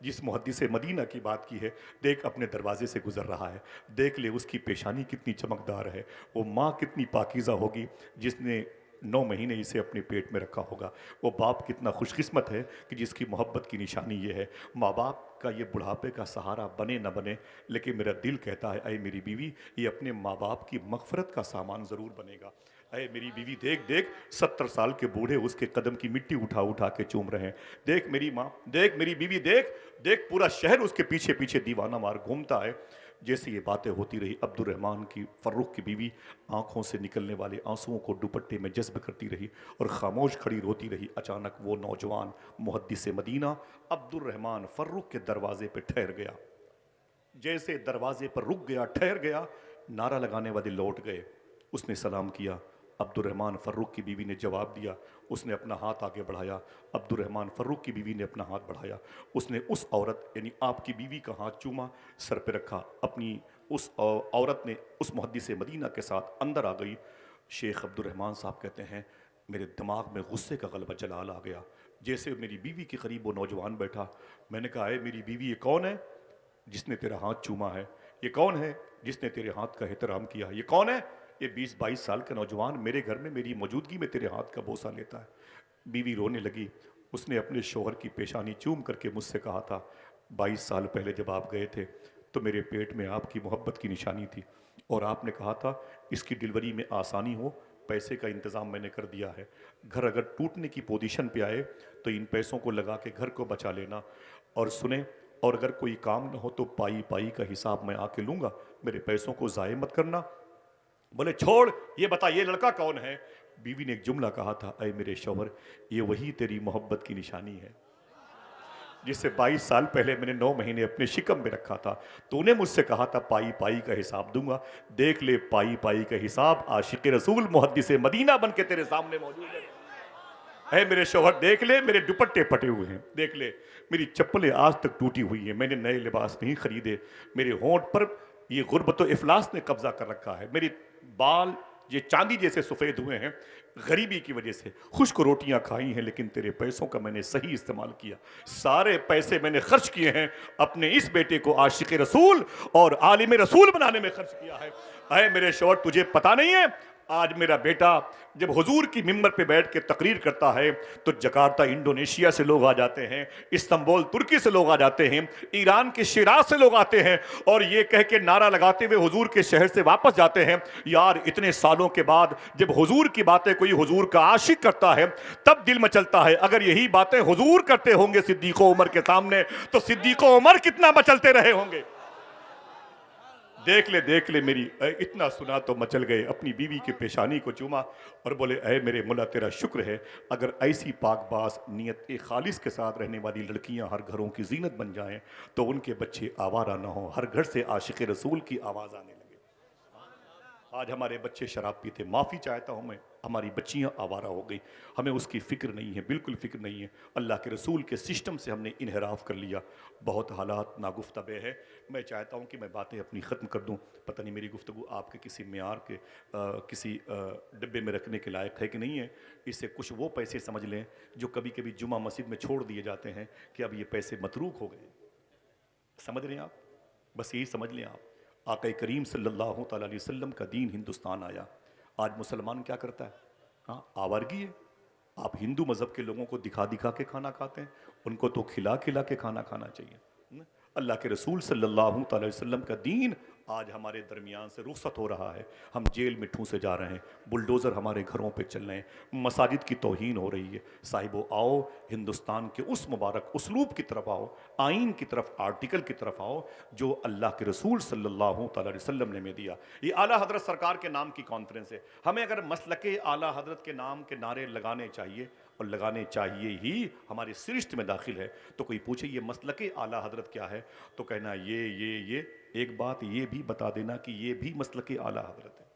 جس محدث مدینہ کی بات کی ہے، دیکھ اپنے دروازے سے گزر رہا ہے، دیکھ لے اس کی پیشانی کتنی چمکدار ہے، وہ ماں کتنی پاکیزہ ہوگی جس نے 9 مہینے اسے اپنے پیٹ میں رکھا ہوگا، وہ باپ کتنا خوش قسمت ہے کہ جس کی محبت کی نشانی یہ ہے۔ ماں باپ کا یہ بڑھاپے کا سہارا بنے نہ بنے، لیکن میرا دل کہتا ہے اے میری بیوی، یہ اپنے ماں باپ کی مغفرت کا سامان ضرور بنے گا۔ اے میری بیوی دیکھ دیکھ 70 سال کے بوڑھے اس کے قدم کی مٹی اٹھا اٹھا کے چوم رہے ہیں، دیکھ میری ماں، دیکھ میری بیوی، دیکھ دیکھ پورا شہر اس کے پیچھے پیچھے دیوانہ مار گھومتا ہے۔ جیسے یہ باتیں ہوتی رہی، عبد الرحمن کی فروخ کی بیوی آنکھوں سے نکلنے والے آنسوؤں کو دوپٹے میں جذب کرتی رہی اور خاموش کھڑی روتی رہی۔ اچانک وہ نوجوان محدث مدینہ عبد الرحمن فروخ کے دروازے پہ ٹھہر گیا، جیسے دروازے پر رک گیا، ٹھہر گیا، نعرہ لگانے والے لوٹ گئے۔ اس نے سلام کیا، عبد الرحمن فروخ کی بیوی نے جواب دیا، اس نے اپنا ہاتھ آگے بڑھایا، عبد الرحمن فروخ کی بیوی نے اپنا ہاتھ بڑھایا، اس نے اس عورت یعنی آپ کی بیوی کا ہاتھ چوما، سر پہ رکھا، اپنی اس عورت نے اس محدث مدینہ کے ساتھ اندر آ گئی۔ شیخ عبد الرحمن صاحب کہتے ہیں میرے دماغ میں غصے کا غلبہ جلال آ گیا، جیسے میری بیوی کے قریب وہ نوجوان بیٹھا، میں نے کہا اے میری بیوی، یہ کون ہے جس نے تیرا ہاتھ چوما ہے؟ یہ کون ہے جس نے تیرے ہاتھ کا احترام کیا؟ یہ کون ہے؟ یہ 20-22 سال کا نوجوان میرے گھر میں میری موجودگی میں تیرے ہاتھ کا بوسہ لیتا ہے۔ بیوی رونے لگی، اس نے اپنے شوہر کی پیشانی چوم کر کے مجھ سے کہا تھا 22 سال پہلے جب آپ گئے تھے تو میرے پیٹ میں آپ کی محبت کی نشانی تھی، اور آپ نے کہا تھا اس کی ڈلیوری میں آسانی ہو، پیسے کا انتظام میں نے کر دیا ہے، گھر اگر ٹوٹنے کی پوزیشن پہ آئے تو ان پیسوں کو لگا کے گھر کو بچا لینا، اور سنیں، اور اگر کوئی کام نہ ہو تو پائی پائی کا حساب میں آ کے لوں گا، میرے پیسوں کو ضائع مت کرنا۔ بولے چھوڑ، یہ بتا یہ لڑکا کون ہے؟ بیوی نے ایک جملہ کہا تھا، اے میرے شوہر، یہ وہی تیری محبت کی نشانی ہے جس سے 22 سال پہلے میں نے 9 مہینے اپنے شکم میں رکھا تھا، تو نے مجھ سے کہا تھا پائی پائی کا حساب دوں گا، دیکھ لے پائی پائی کا حساب عاشق رسول محدث مدینہ بن کے تیرے سامنے موجود ہے۔ اے میرے شوہر دیکھ لے، میرے دوپٹے پٹے ہوئے ہیں، دیکھ لے میری چپلیں آج تک ٹوٹی ہوئی ہیں، میں نے نئے لباس نہیں خریدے، میرے ہونٹ پر یہ غربت و افلاس نے قبضہ کر رکھا ہے، میری بال یہ چاندی جیسے سفید ہوئے ہیں غریبی کی وجہ سے، خشک روٹیاں کھائی ہیں لیکن تیرے پیسوں کا میں نے صحیح استعمال کیا، سارے پیسے میں نے خرچ کیے ہیں اپنے اس بیٹے کو عاشق رسول اور عالم رسول بنانے میں خرچ کیا ہے۔ اے میرے شوہر تجھے پتا نہیں ہے، آج میرا بیٹا جب حضور کی ممبر پہ بیٹھ کے تقریر کرتا ہے تو جکارتہ انڈونیشیا سے لوگ آ جاتے ہیں، استنبول ترکی سے لوگ آ جاتے ہیں، ایران کے شیراز سے لوگ آتے ہیں، اور یہ کہہ کے نعرہ لگاتے ہوئے حضور کے شہر سے واپس جاتے ہیں، یار اتنے سالوں کے بعد جب حضور کی باتیں کوئی حضور کا عاشق کرتا ہے تب دل مچلتا ہے، اگر یہی باتیں حضور کرتے ہوں گے صدیق و عمر کے سامنے تو صدیق و عمر کتنا مچلتے رہے ہوں گے۔ دیکھ لے میری، اتنا سنا تو مچل گئے، اپنی بیوی کی پیشانی کو چوما اور بولے اے میرے مولا تیرا شکر ہے، اگر ایسی پاک باز نیت خالص کے ساتھ رہنے والی لڑکیاں ہر گھروں کی زینت بن جائیں تو ان کے بچے آوارہ نہ ہوں، ہر گھر سے عاشق رسول کی آواز آنے لگے۔ آج ہمارے بچے شراب پیتے، معافی چاہتا ہوں میں، ہماری بچیاں آوارہ ہو گئی، ہمیں اس کی فکر نہیں ہے، بالکل فکر نہیں ہے، اللہ کے رسول کے سسٹم سے ہم نے انحراف کر لیا، بہت حالات ناگفتہ ہے۔ میں چاہتا ہوں کہ میں باتیں اپنی ختم کر دوں، پتہ نہیں میری گفتگو آپ کے کسی معیار کے کسی ڈبے میں رکھنے کے لائق ہے کہ نہیں ہے، اس سے کچھ وہ پیسے سمجھ لیں جو کبھی کبھی جمعہ مسجد میں چھوڑ دیے جاتے ہیں کہ اب یہ پیسے متروک ہو گئے، سمجھ رہے ہیں آپ؟ بس یہی سمجھ لیں آپ، آقا کریم صلی اللہ تعالیٰ علیہ وسلم کا دین ہندوستان آیا، آج مسلمان کیا کرتا ہے؟ ہاں آوارگی ہے۔ آپ ہندو مذہب کے لوگوں کو دکھا دکھا کے کھانا کھاتے ہیں، ان کو تو کھلا کھلا کے کھانا کھانا چاہیے۔ اللہ کے رسول صلی اللہ تعالی وسلم کا دین آج ہمارے درمیان سے رخصت ہو رہا ہے، ہم جیل میں ٹھونسے جا رہے ہیں، بلڈوزر ہمارے گھروں پہ چل رہے ہیں، مساجد کی توہین ہو رہی ہے۔ صاحبو آؤ ہندوستان کے اس مبارک اسلوب کی طرف آؤ، آئین کی طرف، آرٹیکل کی طرف آؤ جو اللہ کے رسول صلی اللہ تعالی وسلم نے ہمیں دیا۔ یہ اعلیٰ حضرت سرکار کے نام کی کانفرنس ہے، ہمیں اگر مسلک اعلیٰ حضرت کے نام کے نعرے لگانے چاہیے اور لگانے چاہیے ہی، ہماری سرشت میں داخل ہے، تو کوئی پوچھے یہ مسلک اعلیٰ حضرت کیا ہے تو کہنا یہ ایک بات یہ بھی بتا دینا کہ یہ بھی مسلک اعلیٰ حضرت ہے۔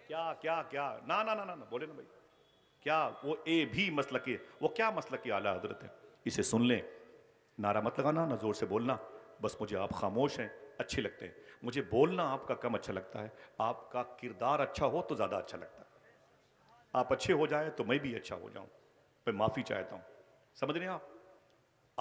کیا نا بولے نا بھائی، کیا وہ اے بھی مسلک، وہ کیا مسلک اعلیٰ حضرت ہے؟ اسے سن لیں، نعرہ مت لگانا، نہ زور سے بولنا، بس مجھے آپ خاموش ہیں اچھے لگتے ہیں، مجھے بولنا آپ کا کم اچھا لگتا ہے، آپ کا کردار اچھا ہو تو زیادہ اچھا لگتا ہے، آپ اچھے ہو جائیں تو میں بھی اچھا ہو جاؤں، میں معافی چاہتا ہوں، سمجھ رہے ہیں آپ؟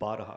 12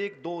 1, 2,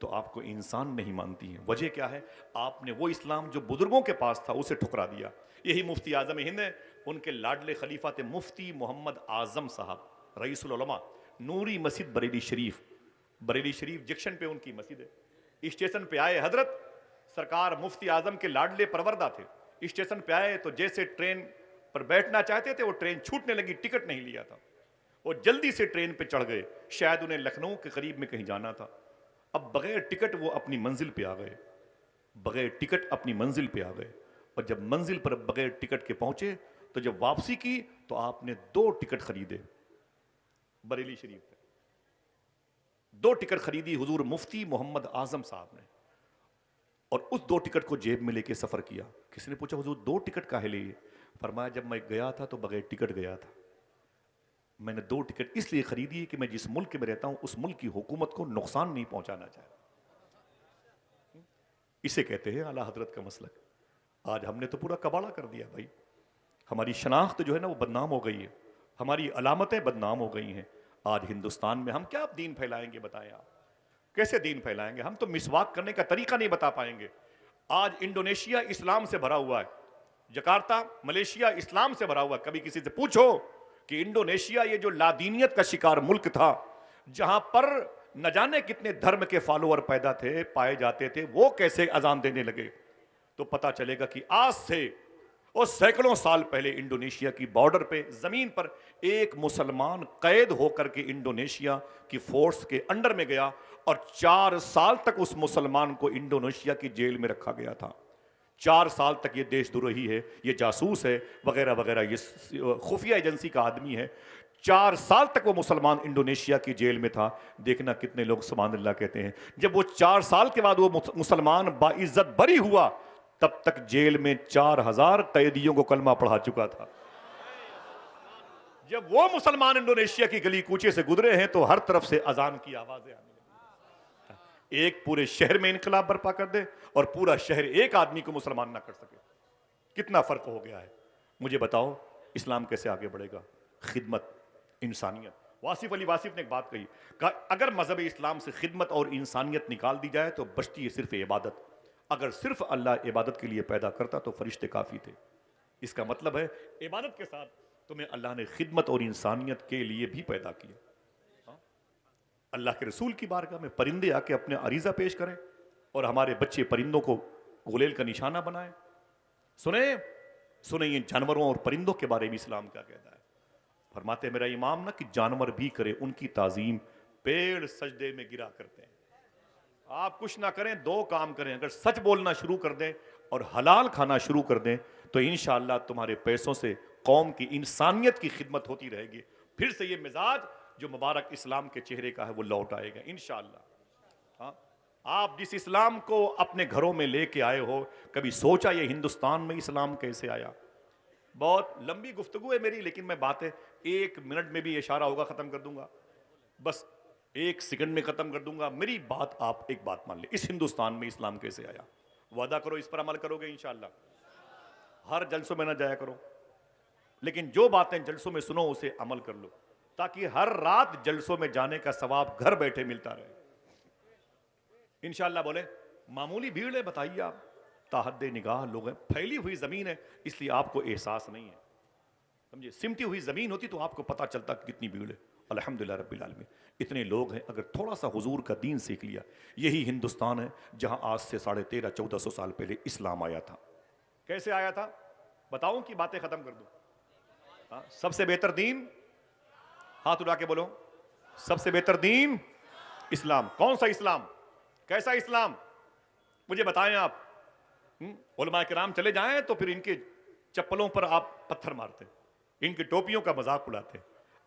تو آپ کو انسان نہیں مانتی ہیں. وجہ کیا ہے؟ آپ نے وہ اسلام جو بزرگوں کے پاس تھا اسے ٹھکرا دیا. یہی مفتی اعظم ہند ہے، ان کے لاڈلے خلیفہ تھے مفتی محمد اعظم صاحب، رئیس العلماء، نوری مسجد بریلی شریف. بریلی شریف جنکشن پہ ان کی مسجد ہے. اسٹیشن پہ آئے حضرت، سرکار مفتی اعظم کے لاڈلے پروردہ تھے. اسٹیشن پہ آئے تو جیسے ٹرین پر بیٹھنا چاہتے تھے وہ ٹرین چھوٹنے لگی، ٹکٹ نہیں لیا تھا. وہ جلدی سے ٹرین پہ چڑھ گئے، شاید انہیں لکھنؤ کے قریب میں کہیں جانا تھا. اب بغیر ٹکٹ وہ اپنی منزل پہ آ گئے، بغیر ٹکٹ اپنی منزل پہ آ گئے. اور جب منزل پر بغیر ٹکٹ کے پہنچے تو جب واپسی کی تو آپ نے 2 ٹکٹ خریدے بریلی شریف پہ. 2 ٹکٹ خریدی حضور مفتی محمد اعظم صاحب نے، اور اس 2 ٹکٹ کو جیب میں لے کے سفر کیا. کسی نے پوچھا حضور 2 ٹکٹ کاہے لیے؟ فرمایا جب میں گیا تھا تو بغیر ٹکٹ گیا تھا. میں نے 2 ٹکٹ اس لیے خریدی کہ میں جس ملک میں رہتا ہوں اس ملک کی حکومت کو نقصان نہیں پہنچانا چاہتا. اسے کہتے ہیں اعلیٰ حضرت کا مسلک. آج ہم نے تو پورا کباڑہ کر دیا بھائی. ہماری شناخت جو ہے نا وہ بدنام ہو گئی ہے، ہماری علامتیں بدنام ہو گئی ہیں. آج ہندوستان میں ہم کیا دین پھیلائیں گے؟ بتائیں آپ کیسے دین پھیلائیں گے؟ ہم تو مسواک کرنے کا طریقہ نہیں بتا پائیں گے. آج انڈونیشیا اسلام سے بھرا ہوا ہے، جکارتا ملیشیا اسلام سے بھرا ہوا ہے. کبھی کسی سے پوچھو کہ انڈونیشیا یہ جو لادینیت کا شکار ملک تھا، جہاں پر نہ جانے کتنے دھرم کے فالوور پیدا تھے، پائے جاتے تھے، وہ کیسے اذان دینے لگے؟ تو پتا چلے گا کہ آج سے اور سینکڑوں سال پہلے انڈونیشیا کی بارڈر پہ زمین پر ایک مسلمان قید ہو کر کے انڈونیشیا کی فورس کے انڈر میں گیا، اور 4 سال تک اس مسلمان کو انڈونیشیا کی جیل میں رکھا گیا تھا. 4 سال تک یہ دیش دروہی ہے، یہ جاسوس ہے وغیرہ وغیرہ، یہ خفیہ ایجنسی کا آدمی ہے. 4 سال تک وہ مسلمان انڈونیشیا کی جیل میں تھا. دیکھنا کتنے لوگ سبحان اللہ کہتے ہیں. جب وہ 4 سال کے بعد وہ مسلمان باعزت بری ہوا، تب تک جیل میں 4000 قیدیوں کو کلمہ پڑھا چکا تھا. جب وہ مسلمان انڈونیشیا کی گلی کوچے سے گزرے ہیں تو ہر طرف سے اذان کی آوازیں آنے لگی. ایک پورے شہر میں انقلاب برپا کر دے اور پورا شہر ایک آدمی کو مسلمان نہ کر سکے. کتنا فرق ہو گیا ہے. مجھے بتاؤ اسلام کیسے آگے بڑھے گا؟ خدمت، انسانیت. واصف علی واصف نے ایک بات کہی کہ اگر مذہب اسلام سے خدمت اور انسانیت نکال دی جائے تو بچتی ہے صرف عبادت. اگر صرف اللہ عبادت کے لیے پیدا کرتا تو فرشتے کافی تھے. اس کا مطلب ہے عبادت کے ساتھ تمہیں اللہ نے خدمت اور انسانیت کے لیے بھی پیدا کیا. اللہ کے رسول کی بارگاہ میں پرندے آ کے اپنے عریضہ پیش کریں اور ہمارے بچے پرندوں کو غلیل کا نشانہ بنائیں. سنیں یہ جانوروں اور پرندوں کے بارے میں اسلام کیا کہتا ہے. فرماتے میرا امام نا کہ جانور بھی کرے ان کی تعظیم، پیڑ سجدے میں گرا کرتے ہیں. آپ کچھ نہ کریں، 2 کام کریں. اگر سچ بولنا شروع کر دیں اور حلال کھانا شروع کر دیں تو انشاءاللہ تمہارے پیسوں سے قوم کی انسانیت کی خدمت ہوتی رہے گی. پھر سے یہ مزاج جو مبارک اسلام کے چہرے کا ہے وہ لوٹ آئے گا انشاءاللہ. ہاں، آپ جس اسلام کو اپنے گھروں میں لے کے آئے ہو، کبھی سوچا یہ ہندوستان میں اسلام کیسے آیا؟ بہت لمبی گفتگو ہے میری، لیکن میں باتیں 1 منٹ میں بھی اشارہ ہوگا ختم کر دوں گا، بس 1 سیکنڈ میں ختم کر دوں گا. میری بات آپ ایک بات مان لیں، اس ہندوستان میں اسلام کیسے آیا؟ وعدہ کرو اس پر عمل کرو گے انشاءاللہ. ہر جلسوں میں نہ جایا کرو، لیکن جو باتیں جلسوں میں سنو اسے عمل کر لو، تاکہ ہر رات جلسوں میں جانے کا ثواب گھر بیٹھے ملتا رہے انشاءاللہ. بولے معمولی بھیڑ ہے، بتائیے آپ، تاحد نگاہ لوگ ہیں، پھیلی ہوئی زمین ہے اس لیے آپ کو احساس نہیں ہے. سمجھے، سمٹی ہوئی زمین ہوتی تو آپ کو پتا چلتا کہ کتنی بھیڑ ہے. الحمدللہ رب العالمین اتنے لوگ ہیں. اگر تھوڑا سا حضور کا دین سیکھ لیا. یہی ہندوستان ہے جہاں آج سے 1350-1400 سال پہلے اسلام آیا تھا. کیسے آیا تھا بتاؤں کہ باتیں ختم کر دوں؟ سب سے بہتر دین، ہاتھ اٹھا کے بولو، سب سے بہتر دین اسلام. کون سا اسلام؟ کیسا اسلام؟ مجھے بتائیں آپ. علماء کرام چلے جائیں تو پھر ان کے چپلوں پر آپ پتھر مارتے، ان کی ٹوپیوں کا مذاق اڑاتے،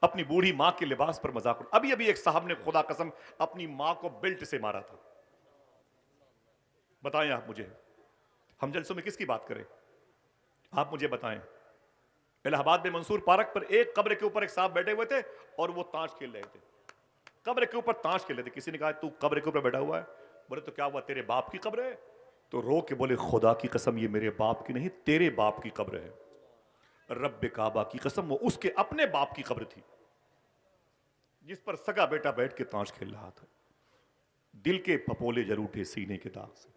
اپنی بوڑھی ماں کے لباس پر مذاق اڑاتے. ابھی ایک صاحب نے خدا قسم اپنی ماں کو بیلٹ سے مارا تھا. بتائیں آپ مجھے، ہم جلسوں میں کس کی بات کریں؟ آپ مجھے بتائیں. الہ آباد میں منصور پارک پر ایک قبر کے اوپر ایک صاحب بیٹھے ہوئے تھے اور وہ تاش کھیل رہے تھے. قبر کے اوپر تاش کھیل رہے تھے. کسی نے کہا تو قبر کے اوپر بیٹھا ہوا ہے؟ بولے تو کیا ہوا، تیرے باپ کی قبر ہے؟ تو رو کے بولے خدا کی قسم یہ میرے باپ کی نہیں، تیرے باپ کی قبر ہے. رب کعبہ کی قسم وہ اس کے اپنے باپ کی قبر تھی جس پر سگا بیٹا بیٹھ کے تاش کھیل رہا تھا. دل کے پھپولے جل اٹھے سینے کے داغ سے،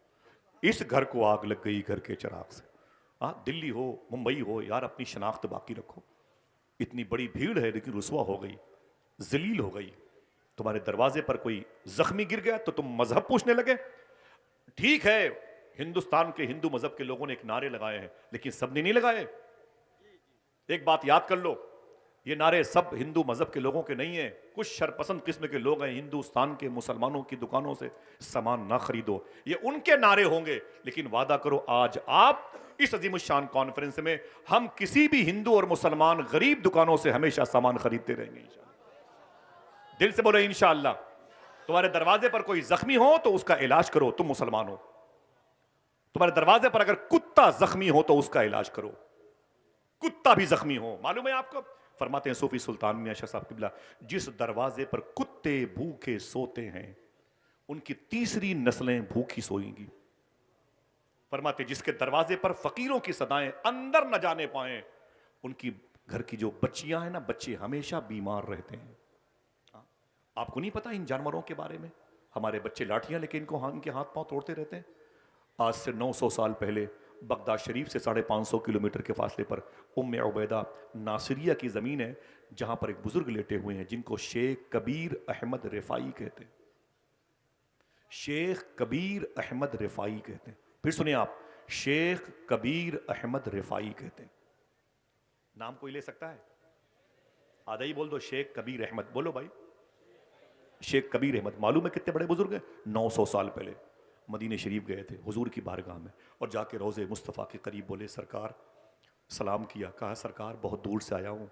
اس گھر کو آگ لگ گئی گھر کے چراغ سے۔ دلی ہو ممبئی ہو یار، اپنی شناخت باقی رکھو۔ اتنی بڑی بھیڑ ہے لیکن رسوا ہو گئی، ذلیل ہو گئی۔ تمہارے دروازے پر کوئی زخمی گر گیا تو تم مذہب پوچھنے لگے۔ ٹھیک ہے، ہندوستان کے ہندو مذہب کے لوگوں نے ایک نعرے لگائے ہیں لیکن سب نے نہیں لگائے۔ ایک بات یاد کر لو، یہ نعرے سب ہندو مذہب کے لوگوں کے نہیں ہیں۔ کچھ شرپسند قسم کے لوگ ہیں ہندوستان کے مسلمانوں کی دکانوں سے سامان نہ خریدو، یہ ان کے نعرے ہوں گے، لیکن وعدہ کرو آج آپ اس عظیم الشان کانفرنس میں ہم کسی بھی ہندو اور مسلمان غریب دکانوں سے ہمیشہ سامان خریدتے رہیں گے انشاءاللہ۔ دل سے بولو انشاءاللہ۔ تمہارے دروازے پر کوئی زخمی ہو تو اس کا علاج کرو، تم مسلمان ہو۔ تمہارے دروازے پر اگر کتا زخمی ہو تو اس کا علاج کرو، کتا بھی زخمی ہو۔ معلوم ہے آپ کو، فرماتے ہیں صوفی سلطان میاں شاہ صاحب قبلہ، جس دروازے پر کتے بھوکے سوتے ہیں ان کی تیسری نسلیں بھوکی سوئیں گی۔ فرماتے جس کے دروازے پر فقیروں کی صدائیں اندر نہ جانے پائیں ان کی گھر کی جو بچیاں ہیں نا، بچے ہمیشہ بیمار رہتے ہیں۔ آپ کو نہیں پتا ان جانوروں کے بارے میں؟ ہمارے بچے لاٹھیاں لے کے ان کے ہاتھ پاؤں توڑتے رہتے ہیں۔ آج سے 900 سال پہلے بغداد شریف سے 550 کلومیٹر کے فاصلے پر ام عبیدہ ناصریہ کی زمین ہے جہاں پر ایک بزرگ لیٹے ہوئے ہیں جن کو شیخ کبیر احمد رفاعی کہتے ہیں۔ شیخ کبیر احمد رفاعی کہتے ہیں۔ پھر سنیں آپ، شیخ کبیر احمد رفاعی کہتے ہیں۔ نام کوئی لے سکتا ہے؟ آدھا ہی بول دو، شیخ کبیر احمد بولو بھائی۔ شیخ کبیر احمد معلوم ہے کتنے بڑے بزرگ ہیں؟ 900 سال پہلے مدینہ شریف گئے تھے حضور کی بارگاہ میں، اور جا کے روضے مصطفیٰ کے قریب بولے سرکار، سلام کیا، کہا سرکار بہت دور سے آیا ہوں،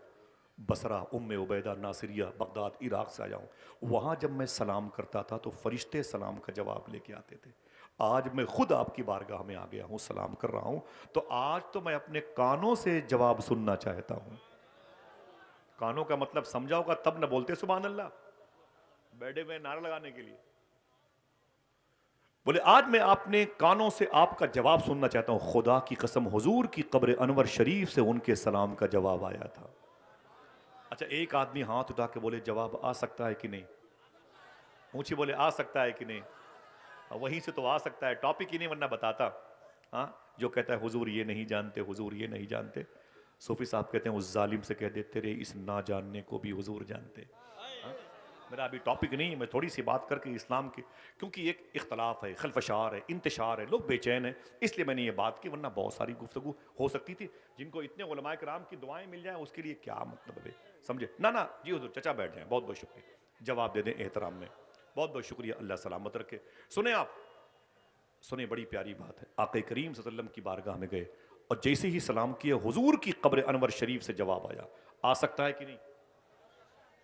بصرہ ام عبیدہ ناصریہ بغداد عراق سے آیا ہوں، وہاں جب میں سلام کرتا تھا تو فرشتے سلام کا جواب لے کے آتے تھے، آج میں خود آپ کی بارگاہ میں آ گیا ہوں، سلام کر رہا ہوں، تو آج تو میں اپنے کانوں سے جواب سننا چاہتا ہوں۔ کانوں کا مطلب سمجھاؤ گا تب نہ بولتے سبحان اللہ، بیٹھے ہوئے نعرہ لگانے کے لیے۔ بولے آج میں اپنے کانوں سے آپ کا جواب سننا چاہتا ہوں۔ خدا کی قسم حضور کی قبر انور شریف سے ان کے سلام کا جواب آیا تھا۔ اچھا ایک آدمی ہاتھ اٹھا کے بولے جواب آ سکتا ہے کہ نہیں؟ اونچی بولے آ سکتا ہے کہ نہیں؟ وہیں سے تو آ سکتا ہے، ٹاپک ہی نہیں ورنہ بتاتا۔ ہاں جو کہتا ہے حضور یہ نہیں جانتے، حضور یہ نہیں جانتے، صوفی صاحب کہتے ہیں اس ظالم سے کہہ دے تیرے اس نہ جاننے کو بھی حضور جانتے۔ میرا ابھی ٹاپک نہیں، میں تھوڑی سی بات کر کے اسلام کی، کیونکہ ایک اختلاف ہے، خلفشار ہے، انتشار ہے، لوگ بے چین ہیں، اس لیے میں نے یہ بات کی، ورنہ بہت ساری گفتگو ہو سکتی تھی۔ جن کو اتنے علماء کرام کی دعائیں مل جائیں اس کے لیے کیا مطلب ہے، سمجھے نا؟ جی حضور چچا بیٹھ جائیں، بہت بہت شکریہ، جواب دے دیں احترام میں، بہت بہت شکریہ، اللہ سلامت رکھے۔ سنیں آپ، سنیں بڑی پیاری بات ہے، آقا کریم صلی اللہ علیہ وسلم کی بارگاہ میں گئے اور جیسے ہی سلام کیا حضور کی قبر انور شریف سے جواب آیا، آ سکتا ہے کہ نہیں؟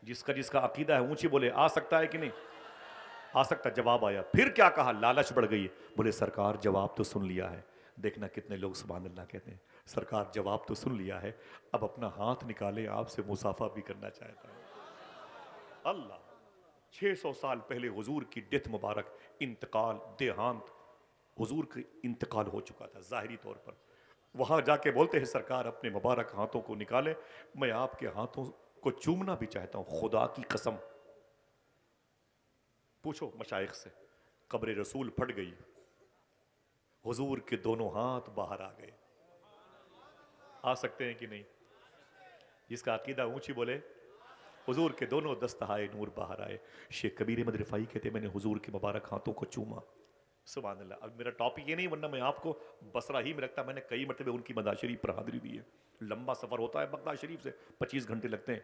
جس کا عقیدہ ہے اونچی بولے آ سکتا ہے کہ نہیں؟ آ سکتا، جواب آیا۔ پھر کیا کہا؟ لالچ بڑھ گئی، بولے سرکار جواب تو سن لیا ہے، دیکھنا کتنے لوگ سبحان اللہ کہتے ہیں، سرکار جواب تو سن لیا ہے، اب اپنا ہاتھ نکالے آپ سے مصافحہ بھی کرنا چاہتا ہے۔ اللہ 600 سال پہلے حضور کی ڈیتھ مبارک، انتقال، دیہانت، حضور کا انتقال ہو چکا تھا ظاہری طور پر، وہاں جا کے بولتے ہیں سرکار اپنے مبارک ہاتھوں کو نکالے، میں آپ کے ہاتھوں کو چومنا بھی چاہتا ہوں، خدا کی قسم۔ پوچھو مشائخ سے، قبر رسول پھٹ گئی، حضور کے دونوں ہاتھ باہر آ گئے، آ سکتے ہیں کہ نہیں؟ جس کا عقیدہ اونچی بولے، حضور کے دونوں دستہائے نور باہر آئے۔ شیخ کبیر احمد رفاعی کہتے میں نے حضور کے مبارک ہاتھوں کو چوما، سبحان اللہ۔ اب میرا ٹاپک یہ نہیں، ورنہ میں آپ کو بصرہ ہی میں رکھتا، میں نے کئی مرتبہ ان کی مزار شریف پر حاضری دی ہے، لمبا سفر ہوتا ہے بغداد شریف سے، 25 گھنٹے لگتے ہیں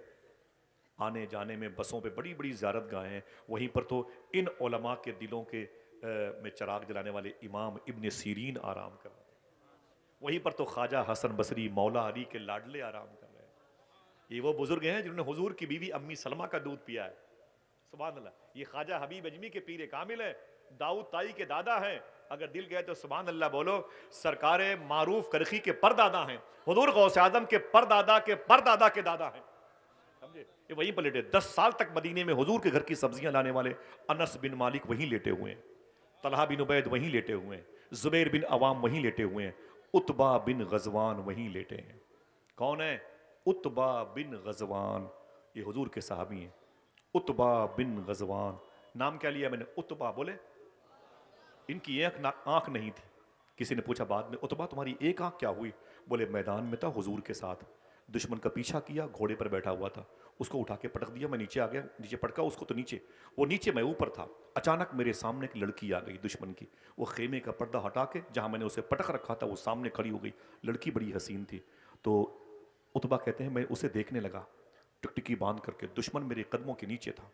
آنے جانے میں، بسوں پہ بڑی بڑی زیارت گاہیں ہیں، وہیں پر تو ان علماء کے دلوں کے میں چراغ جلانے والے امام ابن سیرین آرام کر رہے ہیں، وہیں پر تو خواجہ حسن بصری مولا علی کے لاڈلے آرام کر رہے ہیں۔ یہ وہ بزرگ ہیں جنہوں نے حضور کی بیوی امی سلمہ کا دودھ پیا ہے، سبحان اللہ۔ یہ خواجہ حبیب اجمی کے پیر کامل ہے، داؤد تائی کے دادا ہیں، اگر دل گئے تو سبحان اللہ بولو۔ سرکار معروف کرخی کے پردادا ہیں، حضور غوث اعظم کے پردادا کے پردادا کے دادا ہیں، سمجھے؟ یہ وہیں پر لیٹے، 10 سال تک مدینے میں حضور کے گھر کی سبزیاں لانے والے انس بن مالک وہیں لیٹے ہوئے ہیں، طلحہ بن عبید وہیں لیٹے ہوئے ہیں، زبیر بن عوام وہیں لیٹے ہوئے ہیں، عتبہ بن غزوان وہیں لیٹے ہیں۔ کون ہے؟ عتبہ بن غزوان، یہ حضور کے صحابی ہیں، عتبہ بن غزوان، نام کیا لیا میں نے؟ اتبا. بولے ان کی ایک آنکھ نہیں تھی. کسی نے پوچھا بعد میں اتبا تمہاری ایک آنکھ کیا ہوئی؟ بولے میدان میں تھا حضور کے ساتھ, دشمن کا پیچھا کیا, گھوڑے پر بیٹھا ہوا تھا, اس کو اٹھا کے پٹک دیا, میں نیچے آ گیا, نیچے پٹکا اس کو تو نیچے, وہ نیچے میں اوپر تھا. اچانک میرے سامنے ایک لڑکی آ گئی دشمن کی, وہ خیمے کا پردہ ہٹا کے جہاں میں نے اسے پٹک رکھا تھا وہ سامنے کھڑی ہو گئی. لڑکی بڑی حسین تھی. تو اتبا کہتے ہیں میں اسے دیکھنے لگا ٹکٹکی باندھ کر کے, دشمن میرے قدموں کے نیچے تھا,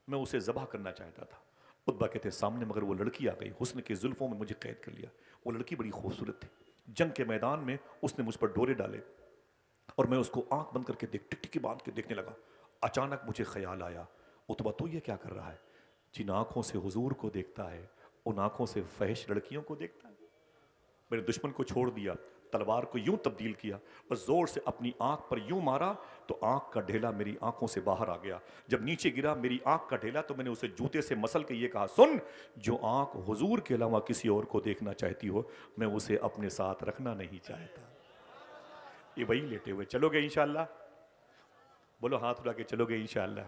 میں اسے ذبح کرنا چاہتا تھا. اتبا کہتے ہیں سامنے مگر وہ لڑکی آ گئی, حسن کے زلفوں میں مجھے قید کر لیا. وہ لڑکی بڑی خوبصورت تھی. جنگ کے میدان میں اس نے مجھ پر ڈورے ڈالے اور میں اس کو آنکھ بند کر کے ٹکٹکی باندھ کے دیکھنے لگا. اچانک مجھے خیال آیا, اتبا تو یہ کیا کر رہا ہے؟ جن آنکھوں سے حضور کو دیکھتا ہے ان آنکھوں سے فحش لڑکیوں کو دیکھتا ہے. میں نے دشمن کو چھوڑ دیا, تلوار کو یوں تبدیل کیا اور زور سے اپنی آنکھ پر یوں مارا تو آنکھ کا ڈھیلا میری آنکھوں سے باہر آ گیا. جب نیچے گرا میری آنکھ کا ڈھیلا تو میں نے اسے جوتے سے مسل کے یہ کہا, سن, جو آنکھ حضور کے علاوہ کسی اور کو دیکھنا چاہتی ہو میں اسے اپنے ساتھ رکھنا نہیں چاہتا. یہ وہی لیٹے ہوئے, چلو گے انشاءاللہ؟ بولو ہاتھ اٹھا کے چلو گے انشاءاللہ؟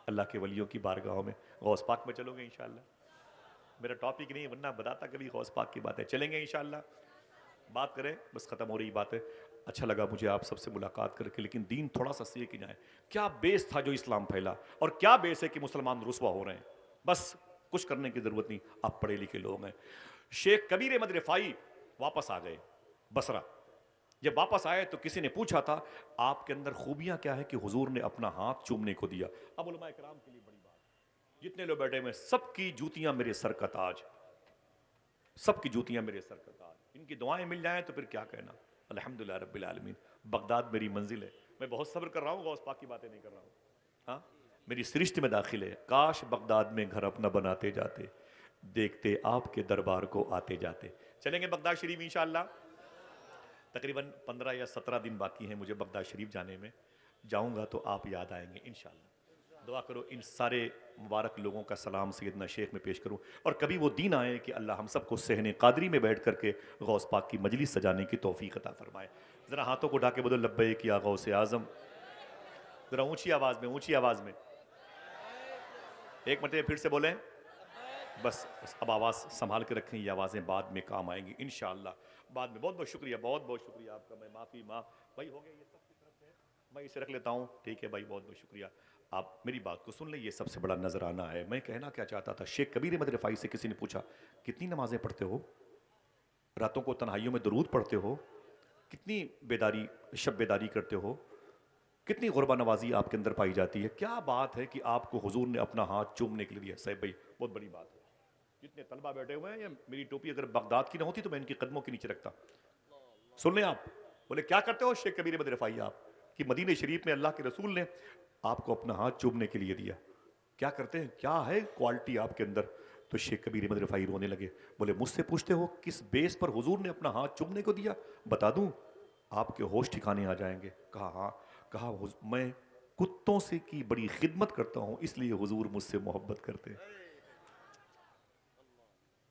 اللہ کے ولیوں کی بارگاہوں میں غوث پاک میں چلو گے انشاءاللہ؟ میرا ٹاپک نہیں ورنہ بتاتا کبھی غوث پاک کی بات ہے. چلیں گے انشاءاللہ؟ بات کریں, بس ختم ہو رہی بات ہے. اچھا لگا مجھے آپ سب سے ملاقات کر کے, لیکن دین تھوڑا سا سیکھ جائیں. کیا بیس تھا جو اسلام پھیلا, اور کیا بیس ہے کہ مسلمان رسوا ہو رہے ہیں. بس کچھ کرنے کی ضرورت نہیں, آپ پڑھے لکھے لوگ ہیں. شیخ کبیر احمد رفاعی واپس آ گئے بصرہ. جب واپس آئے تو کسی نے پوچھا تھا آپ کے اندر خوبیاں کیا ہے کہ حضور نے اپنا ہاتھ چومنے کو دیا. اب علماء کرام کے لیے بڑی بات, جتنے لوگ بیٹھے ہوئے سب کی جوتیاں میرے سر کا تاج, سب کی جوتیاں میرے سر کا تاج. ان کی دعائیں مل جائیں تو پھر کیا کہنا. الحمدللہ رب العالمین. بغداد میری منزل ہے, میں بہت صبر کر رہا ہوں, غوث پاک کی باتیں نہیں کر رہا ہوں. ہاں میری سرشت میں داخل ہے. کاش بغداد میں گھر اپنا بناتے جاتے, دیکھتے آپ کے دربار کو آتے جاتے. چلیں گے بغداد شریف انشاءاللہ؟ تقریباً 15 یا 17 دن باقی ہیں مجھے بغداد شریف جانے میں. جاؤں گا تو آپ یاد آئیں گے انشاءاللہ. دعا کرو ان سارے مبارک لوگوں کا سلام سیدنا شیخ میں پیش کروں, اور کبھی وہ دن آئے کہ اللہ ہم سب کو صحن قادری میں بیٹھ کر کے غوث پاک کی مجلس سجانے کی توفیق عطا فرمائے. ذرا ہاتھوں کو اٹھا کے بولو لبیک یا غوث اعظم. ذرا اونچی آواز میں, اونچی آواز میں ایک مرتبہ پھر سے بولیں. بس اب آواز سنبھال کے رکھیں, یہ آوازیں بعد میں کام آئیں گی انشاءاللہ بعد میں. بہت بہت شکریہ, بہت بہت شکریہ آپ کا. میں معافی بھائی ہو گیا, یہ سب کی طرف سے میں اسے رکھ لیتا ہوں. ٹھیک ہے بھائی, بہت بہت شکریہ. آپ میری بات کو سن لیں, یہ سب سے بڑا نذرانہ ہے. میں کہنا کیا چاہتا تھا, شیخ کبیر احمد رفاعی سے کسی نے پوچھا کتنی نمازیں پڑھتے ہو, راتوں کو تنہائیوں میں درود پڑھتے ہو, کتنی بیداری شب بیداری کرتے ہو, کتنی غربہ نوازی آپ کے اندر پائی جاتی ہے, کیا بات ہے کہ آپ کو حضور نے اپنا ہاتھ چومنے کے لیے دیا. صاحب بھائی بہت بڑی بات ہے. جتنے طلبہ بیٹھے ہوئے ہیں, یا میری ٹوپی اگر بغداد کی نہ ہوتی تو میں ان کے قدموں کے نیچے رکھتا. سن لیں آپ, بولے کیا کرتے ہو شیخ کبیر احمد رفاعی, آپ کہ مدینہ شریف میں اللہ کے رسول نے آپ کو اپنا ہاتھ چومنے کے لیے دیا, کیا کرتے ہیں, کیا ہے کوالٹی آپ کے اندر. تو شیخ کبیر احمد رفاعی رونے لگے, بولے مجھ سے پوچھتے ہو کس بیس پر حضور نے اپنا ہاتھ چومنے کو دیا, بتا دوں آپ کے ہوش ٹھکانے آ جائیں گے. کہا ہاں, کہا میں کتوں سے کی بڑی خدمت کرتا ہوں اس لیے حضور مجھ سے محبت کرتے ہیں.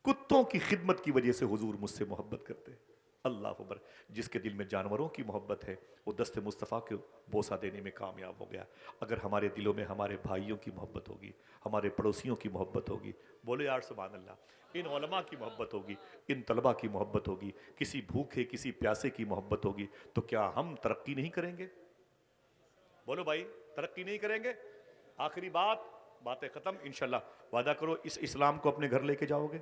کتوں کی خدمت کی وجہ سے حضور مجھ سے محبت کرتے ہیں. اللہ اکبر. جس کے دل میں جانوروں کی محبت ہے وہ دست مصطفیٰ کو بوسہ دینے میں کامیاب ہو گیا. اگر ہمارے دلوں میں ہمارے بھائیوں کی محبت ہوگی, ہمارے پڑوسیوں کی محبت ہوگی, بولے یار سبحان اللہ, ان علماء کی محبت ہوگی, ان طلباء کی محبت ہوگی, کسی بھوکے کسی پیاسے کی محبت ہوگی, تو کیا ہم ترقی نہیں کریں گے؟ بولو بھائی, ترقی نہیں کریں گے؟ آخری بات, باتیں ختم انشاءاللہ. وعدہ کرو اس اسلام کو اپنے گھر لے کے جاؤ گے.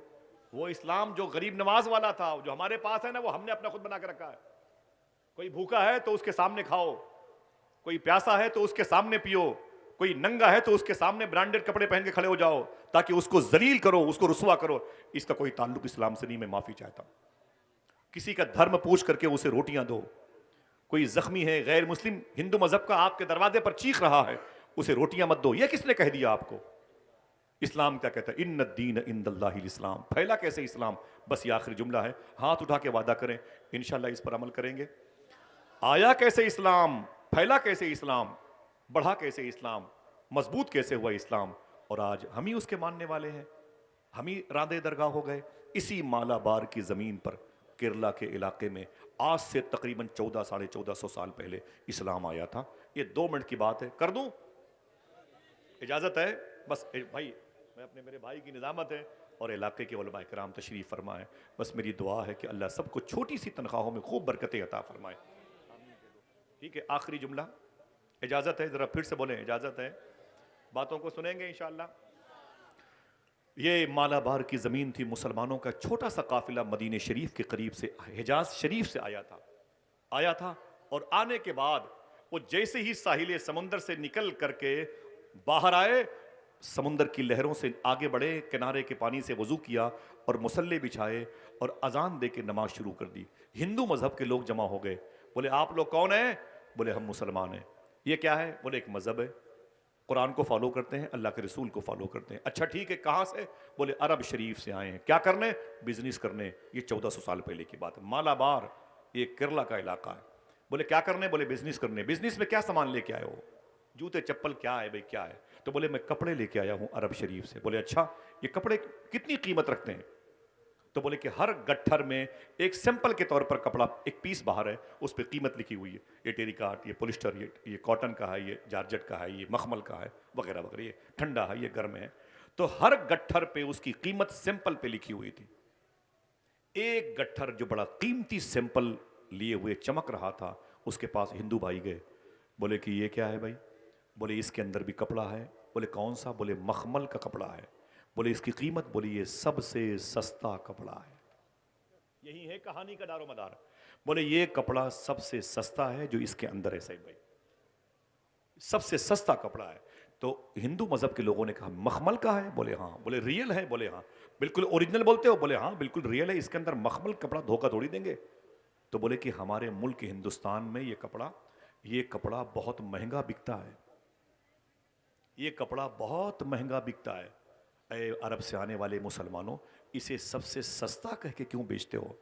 وہ اسلام جو غریب نواز والا تھا جو ہمارے پاس ہے نا, وہ ہم نے اپنا خود بنا کے رکھا ہے. کوئی بھوکا ہے تو اس کے سامنے کھاؤ, کوئی پیاسا ہے تو اس کے سامنے پیو, کوئی ننگا ہے تو اس کے سامنے برانڈڈ کپڑے پہن کے کھڑے ہو جاؤ تاکہ اس کو ذلیل کرو, اس کو رسوا کرو. اس کا کوئی تعلق اسلام سے نہیں, میں معافی چاہتا ہوں. کسی کا دھرم پوچھ کر کے اسے روٹیاں دو. کوئی زخمی ہے غیر مسلم ہندو مذہب کا آپ کے دروازے پر چیخ رہا ہے, اسے روٹیاں مت دو. یہ کس نے کہہ دیا آپ کو؟ اسلام کیا کہتا ہے, ان الدین عند اللہ الاسلام. پھیلا کیسے اسلام؟ بس یہ آخری جملہ ہے, ہاتھ اٹھا کے وعدہ کریں انشاءاللہ اس پر عمل کریں گے. آیا کیسے اسلام, پھیلا کیسے اسلام, بڑھا کیسے اسلام, مضبوط کیسے ہوا اسلام, اور آج ہم ہی اس کے ماننے والے ہیں, ہم ہی راندے درگاہ ہو گئے. اسی مالابار کی زمین پر کیرلا کے علاقے میں آج سے تقریباً 1400 سال پہلے اسلام آیا تھا. یہ 2 منٹ کی بات ہے, کر دوں؟ اجازت ہے؟ بس بھائی میں اپنے میرے بھائی کی نظامت ہے اور علاقے کے علماء کرام تشریف فرمائیں. بس میری دعا ہے کہ اللہ سب کو چھوٹی سی تنخواہوں میں خوب برکتیں عطا فرمائے. ٹھیک ہے, آخری جملہ, اجازت ہے, ذرا پھر سے بولیں, اجازت ہے, باتوں کو سنیں گے انشاءاللہ. یہ مالابار کی زمین تھی, مسلمانوں کا چھوٹا سا قافلہ مدینہ شریف کے قریب سے حجاز شریف سے آیا تھا اور آنے کے بعد وہ جیسے ہی ساحل سمندر سے نکل کر کے باہر آئے, سمندر کی لہروں سے آگے بڑھے, کنارے کے پانی سے وضو کیا اور مصلے بچھائے اور اذان دے کے نماز شروع کر دی. ہندو مذہب کے لوگ جمع ہو گئے. بولے آپ لوگ کون ہیں؟ بولے ہم مسلمان ہیں. یہ کیا ہے؟ بولے ایک مذہب ہے, قرآن کو فالو کرتے ہیں, اللہ کے رسول کو فالو کرتے ہیں. اچھا ٹھیک ہے, کہاں سے؟ بولے عرب شریف سے آئے ہیں. کیا کرنے؟ بزنس کرنے. یہ 1400 سال پہلے کی بات ہے. مالابار یہ کیرلا کا علاقہ ہے. بولے کیا کرنے؟ بولے بزنس کرنے. بزنس میں کیا سامان لے کے آئے ہو؟ جوتے چپل کیا ہے بھائی, کیا ہے؟ تو بولے میں کپڑے لے کے آیا ہوں عرب شریف سے. بولے اچھا, یہ کپڑے کتنی قیمت رکھتے ہیں؟ تو بولے کہ ہر گٹھر میں ایک سیمپل کے طور پر کپڑا ایک پیس باہر ہے, اس پہ قیمت لکھی ہوئی ہے, یہ ٹیری کاٹ, یہ پولسٹر, یہ کاٹن کا ہے, یہ جارجٹ کا ہے, یہ مخمل کا ہے, وغیرہ وغیرہ, یہ ٹھنڈا ہے, یہ گرم ہے. تو ہر گٹھر پہ اس کی قیمت سیمپل پہ لکھی ہوئی تھی. ایک گٹھر جو بڑا قیمتی سیمپل لیے ہوئے چمک رہا تھا, اس کے پاس ہندو بھائی گئے. بولے کہ یہ کیا ہے بھائی؟ بولے اس کے اندر بھی کپڑا ہے. بولے کون سا؟ بولے مخمل کا کپڑا ہے. بولے اس کی قیمت؟ بولے یہ سب سے سستا کپڑا ہے. یہی ہے کہانی کا دار و مدار. بولے یہ کپڑا سب سے سستا ہے جو اس کے اندر ہے سعید بھائی, سب سے سستا کپڑا ہے. تو ہندو مذہب کے لوگوں نے کہا مخمل کا ہے؟ بولے ہاں. بولے ریئل ہے؟ بولے ہاں. بالکل اوریجنل بولتے ہو؟ بولے ہاں بالکل ریئل ہے, اس کے اندر مخمل کپڑا دھوکہ تھوڑی دیں گے. تو بولے کہ ہمارے ملک ہندوستان میں یہ کپڑا بہت مہنگا بکتا ہے, یہ کپڑا بہت مہنگا بکتا ہے. اے عرب سے آنے والے مسلمانوں, اسے سب سے سستا کہہ کے کیوں بیچتے ہو؟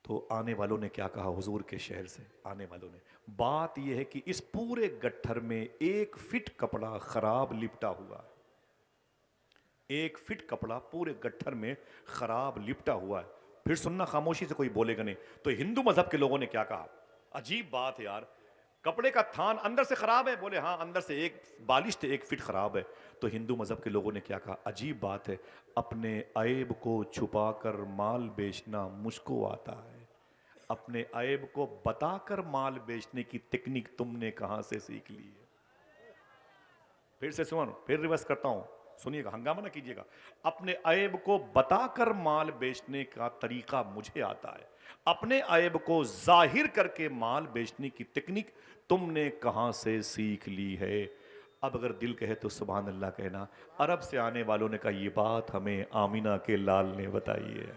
تو آنے والوں نے کیا کہا, حضور کے شہر سے آنے والوں نے, بات یہ ہے کہ اس پورے گٹھر میں 1 فٹ کپڑا خراب لپٹا ہوا ہے. 1 فٹ کپڑا پورے گٹھر میں خراب لپٹا ہوا ہے. پھر سننا خاموشی سے, کوئی بولے گا نہیں. تو ہندو مذہب کے لوگوں نے کیا کہا, عجیب بات ہے یار, کپڑے کا تھان اندر سے خراب ہے؟ بولے ہاں اندر سے 1 بالش سے 1 فٹ خراب ہے. تو ہندو مذہب کے لوگوں نے کیا کہا, عجیب بات ہے, اپنے عیب کو چھپا کر مال بیچنا مجھ کو آتا ہے, اپنے عیب کو بتا کر مال بیچنے کی ٹیکنیک تم نے کہاں سے سیکھ لی ہے؟ پھر سے سن, پھر ریورس کرتا ہوں, سنیے گا, ہنگامہ نہ کیجیے گا. اپنے عیب کو بتا کر مال بیچنے کا طریقہ مجھے آتا ہے, اپنے عیب کو ظاہر کر کے مال بیچنے کی ٹیکنیک تم نے کہاں سے سیکھ لی ہے؟ اب اگر دل کہے تو سبحان اللہ کہنا. عرب سے آنے والوں نے کہا یہ بات ہمیں آمینہ کے لال نے بتائی ہے.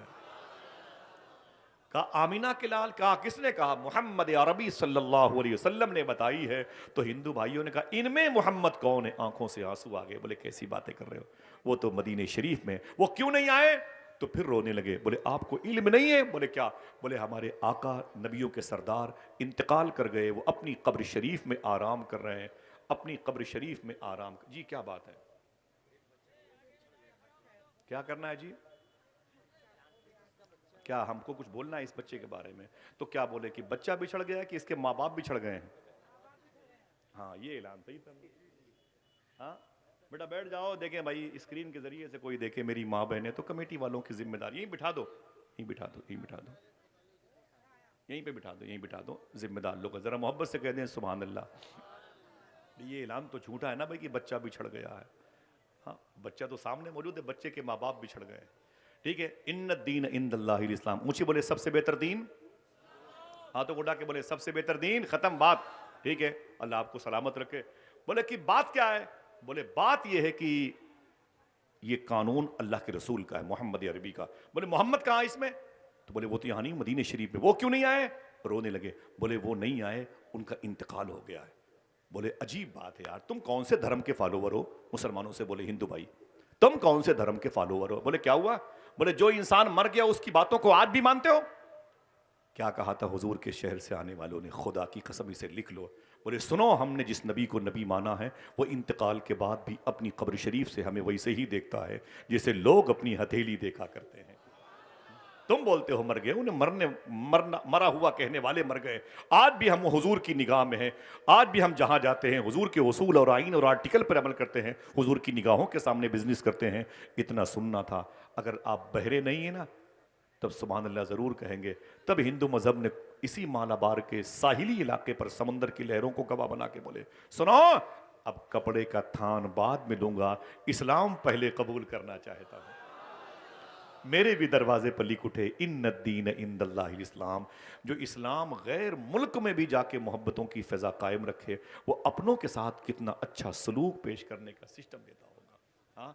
کہا آمینہ کے لال؟ کہا کس نے کہا؟ محمد عربی صلی اللہ علیہ وسلم نے بتائی ہے. تو ہندو بھائیوں نے کہا ان میں محمد کون ہے؟ آنکھوں سے آنسو آ گئے. بولے کیسی باتیں کر رہے ہو, وہ تو مدینہ شریف میں, وہ کیوں نہیں آئے؟ تو پھر رونے لگے. بولے آپ کو علم نہیں ہے؟ بولے کیا؟ بولے ہمارے آقا نبیوں کے سردار انتقال کر گئے, وہ اپنی قبر شریف میں آرام کر رہے ہیں, اپنی قبر شریف میں آرام. جی کیا بات ہے, کیا کرنا ہے جی؟ کیا ہم کو کچھ بولنا ہے اس بچے کے بارے میں؟ تو کیا بولے کہ بچہ بچھڑ گیا کہ اس کے ماں باپ بچھڑ گئے ہیں؟ ہاں یہ اعلان صحیح تھا. ہاں بیٹا بیٹھ جاؤ, دیکھیں بھائی اسکرین کے ذریعے سے کوئی دیکھے میری ماں بہن ہے تو کمیٹی والوں کی ذمہ داری, یہیں بٹھا دو, یہیں بٹھا دو, یہیں بٹھا دو, یہیں پہ بٹھا دو, یہیں بٹھا دو. ذمہ دار لوگ ذرا محبت سے کہہ دیں سبحان اللہ. یہ اعلان تو جھوٹا ہے نا بھائی کہ بچہ بچھڑ گیا ہے. ہاں بچہ تو سامنے موجود ہے, بچے کے ماں باپ بچھڑ گئے. ٹھیک ہے, ان الدین عند اللہ الاسلام. اونچی بولے سب سے بہتر دین, ہاتھوں کو اٹھا کے بولے سب سے بہتر دین, ختم بات. ٹھیک ہے, اللہ آپ کو سلامت رکھے. بولے کہ بات کیا ہے؟ بولے بات یہ ہے کہ یہ قانون اللہ کے رسول کا ہے, محمد عربی کا. بولے محمد کہاں اس میں؟ تو بولے وہ تو یہاں نہیں, مدینہ شریف میں. وہ کیوں نہیں آئے؟ رونے لگے. بولے وہ نہیں آئے, ان کا انتقال ہو گیا ہے. بولے عجیب بات ہے یار, تم کون سے دھرم کے فالوور ہو؟ مسلمانوں سے بولے ہندو بھائی تم کون سے دھرم کے فالوور ہو؟ بولے کیا ہوا؟ بولے جو انسان مر گیا اس کی باتوں کو آج بھی مانتے ہو. کیا کہا تھا حضور کے شہر سے آنے والوں نے؟ خدا کی قسم اسے لکھ لو. بولے سنو, ہم نے جس نبی کو نبی مانا ہے وہ انتقال کے بعد بھی اپنی قبر شریف سے ہمیں ویسے ہی دیکھتا ہے جیسے لوگ اپنی ہتھیلی دیکھا کرتے ہیں. تم بولتے ہو مر گئے، انہیں مرا ہوا کہنے والے مر گئے۔ آج بھی ہم حضور کی نگاہ میں ہیں، آج بھی ہم جہاں جاتے ہیں حضور کے اصول اور آئین اور آرٹیکل پر عمل کرتے ہیں، حضور کی نگاہوں کے سامنے بزنس کرتے ہیں۔ اتنا سننا تھا۔ اگر آپ بہرے نہیں ہیں نا تب سبحان اللہ ضرور کہیں گے۔ تب ہندو مذہب نے اسی مالابار کے ساحلی علاقے پر سمندر کی لہروں کو گواہ بنا کے بولے سنو، اب کپڑے کا تھان بعد میں لوں گا، اسلام پہلے قبول کرنا چاہتا ہوں۔ میرے بھی دروازے پر لکھ اٹھے ان الدین عند اللہ الاسلام۔ جو اسلام غیر ملک میں بھی جا کے محبتوں کی فضا قائم رکھے، وہ اپنوں کے ساتھ کتنا اچھا سلوک پیش کرنے کا سسٹم دیتا ہوگا۔ ہاں،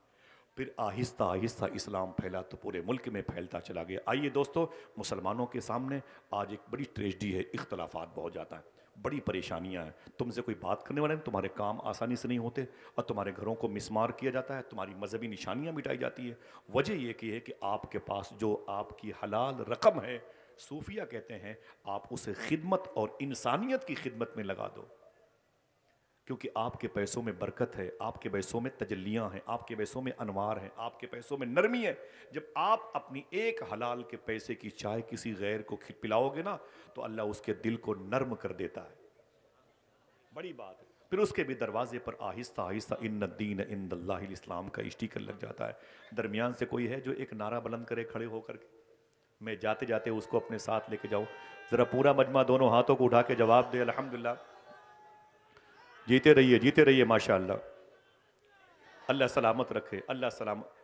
پھر آہستہ آہستہ اسلام پھیلا تو پورے ملک میں پھیلتا چلا گیا۔ آئیے دوستو، مسلمانوں کے سامنے آج ایک بڑی ٹریجڈی ہے، اختلافات بہت جاتا ہے، بڑی پریشانیاں ہیں۔ تم سے کوئی بات کرنے والے ہیں، تمہارے کام آسانی سے نہیں ہوتے، اور تمہارے گھروں کو مسمار کیا جاتا ہے، تمہاری مذہبی نشانیاں مٹائی جاتی ہے۔ وجہ یہ کہ ہے کہ آپ کے پاس جو آپ کی حلال رقم ہے، صوفیہ کہتے ہیں آپ اسے خدمت اور انسانیت کی خدمت میں لگا دو، کیونکہ آپ کے پیسوں میں برکت ہے، آپ کے پیسوں میں تجلیاں ہیں، آپ کے پیسوں میں انوار ہیں، آپ کے پیسوں میں نرمی ہے۔ جب آپ اپنی ایک حلال کے پیسے کی چائے کسی غیر کو پلاؤ گے نا تو اللہ اس کے دل کو نرم کر دیتا ہے۔ بڑی بات ہے۔ پھر اس کے بھی دروازے پر آہستہ آہستہ ان الدین عند اللہ الاسلام کا اسٹیکر لگ جاتا ہے۔ درمیان سے کوئی ہے جو ایک نعرہ بلند کرے کھڑے ہو کر کے؟ میں جاتے جاتے اس کو اپنے ساتھ لے کے جاؤں، ذرا پورا مجمع دونوں ہاتھوں کو اٹھا کے جواب دے الحمدللہ۔ جیتے رہیے ماشاءاللہ، اللہ سلامت رکھے، اللہ سلامت۔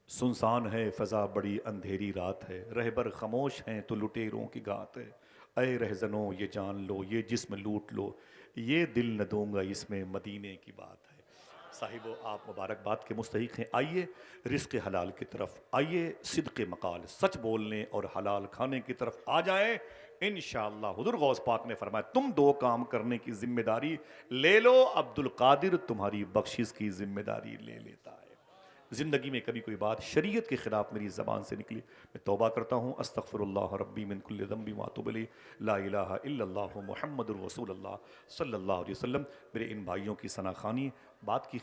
سنسان ہے فضا بڑی اندھیری رات ہے، رہبر خاموش ہیں تو لٹیروں کی گات ہے۔ اے رہزنوں یہ جان لو، یہ جسم لوٹ لو، یہ دل نہ دوں گا، اس میں مدینے کی بات ہے۔ صاحبو، آپ مبارکباد کے مستحق ہیں۔ آئیے رزق حلال کی طرف، آئیے صدق مقال، سچ بولنے اور حلال کھانے کی طرف آ جائیں۔ انشاءاللہ حضور غوث پاک نے فرمایا تم دو کام کرنے کی ذمہ داری لے لو، عبد القادر تمہاری بخشش کی ذمہ داری لے لیتا ہے۔ زندگی میں کبھی کوئی بات شریعت کے خلاف میری زبان سے نکلی، میں توبہ کرتا ہوں، استغفر اللہ ربی من کل ذنب واتوب الیہ، لا الہ الا اللہ محمد الرسول اللہ صلی اللہ علیہ وسلم۔ میرے ان بھائیوں کی ثناخوانی، بات کی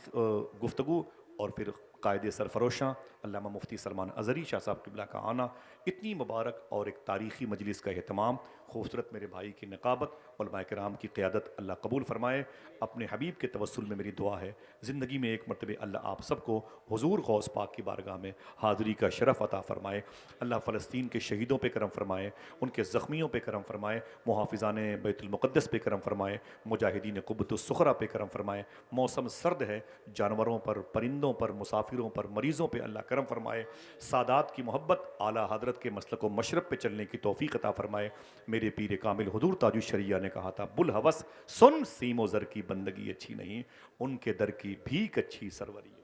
گفتگو، اور پھر قائد سرفروشاں علامہ مفتی سلمان اظہری شاہ صاحب قبلہ کا آنا، اتنی مبارک اور ایک تاریخی مجلس کا اہتمام، خوبصورت میرے بھائی کی نقابت، علماء کرام کی قیادت اللہ قبول فرمائے۔ اپنے حبیب کے توسل میں میری دعا ہے زندگی میں ایک مرتبہ اللہ آپ سب کو حضور غوث پاک کی بارگاہ میں حاضری کا شرف عطا فرمائے۔ اللہ فلسطین کے شہیدوں پہ کرم فرمائے، ان کے زخمیوں پہ کرم فرمائے، محافظان بیت المقدس پہ کرم فرمائے، مجاہدین قبۃ الصخرہ پہ کرم فرمائے۔ موسم سرد ہے، جانوروں پر، پرندوں پر، مسافروں پر، مریضوں پہ اللہ کرم فرمائے۔ سادات کی محبت، اعلیٰ حضرت کے مسلک و مشرب پہ چلنے کی توفیق عطا فرمائے۔ میرے پیر کامل حضور تاج الشریعہ نے کہا تھا بلحوث سن سیم و زر کی بندگی اچھی نہیں، ان کے در کی بھیک اچھی سروری ہے۔